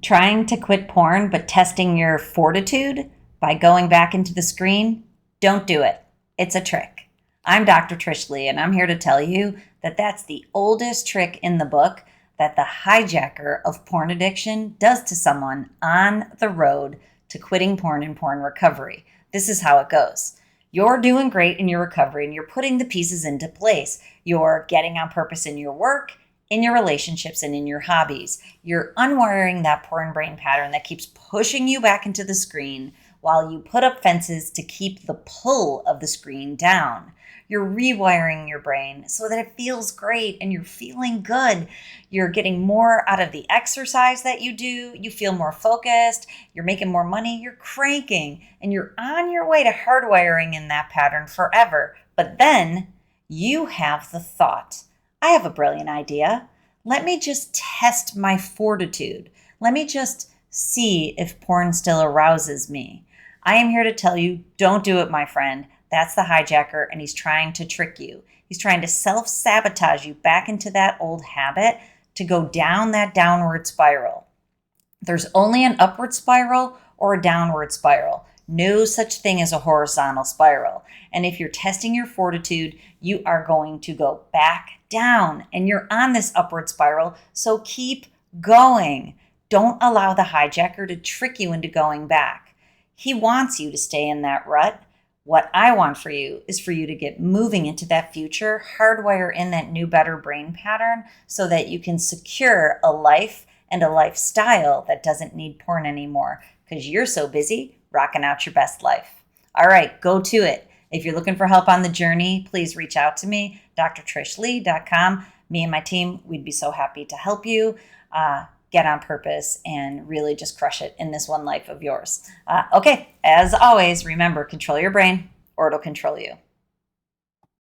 Trying to quit porn but testing your fortitude by going back into the screen? Don't do it. It's a trick. I'm Dr. Trish Leigh, and I'm here to tell you that that's the oldest trick in the book that the hijacker of porn addiction does to someone on the road to quitting porn and porn recovery. This is how it goes. You're doing great in your recovery and you're putting the pieces into place. You're getting on purpose in your work, in your relationships, and in your hobbies. You're unwiring that porn brain pattern that keeps pushing you back into the screen while you put up fences to keep the pull of the screen down. You're rewiring your brain so that it feels great and you're feeling good. You're getting more out of the exercise that you do. You feel more focused. You're making more money. You're cranking and you're on your way to hardwiring in that pattern forever. But then you have the thought, I have a brilliant idea. Let me just test my fortitude. Let me just see if porn still arouses me. I am here to tell you, don't do it, my friend. That's the hijacker, and he's trying to trick you. He's trying to self-sabotage you back into that old habit to go down that downward spiral. There's only an upward spiral or a downward spiral. No such thing as a horizontal spiral. And if you're testing your fortitude, you are going to go back down and you're on this upward spiral. So keep going. Don't allow the hijacker to trick you into going back. He wants you to stay in that rut. What I want for you is for you to get moving into that future, hardwire in that new, better brain pattern so that you can secure a life and a lifestyle that doesn't need porn anymore because you're so busy rocking out your best life. All right, go to it. If you're looking for help on the journey, please reach out to me, drtrishleigh.com. Me and my team, we'd be so happy to help you get on purpose and really just crush it in this one life of yours. Okay, as always, remember, control your brain or it'll control you.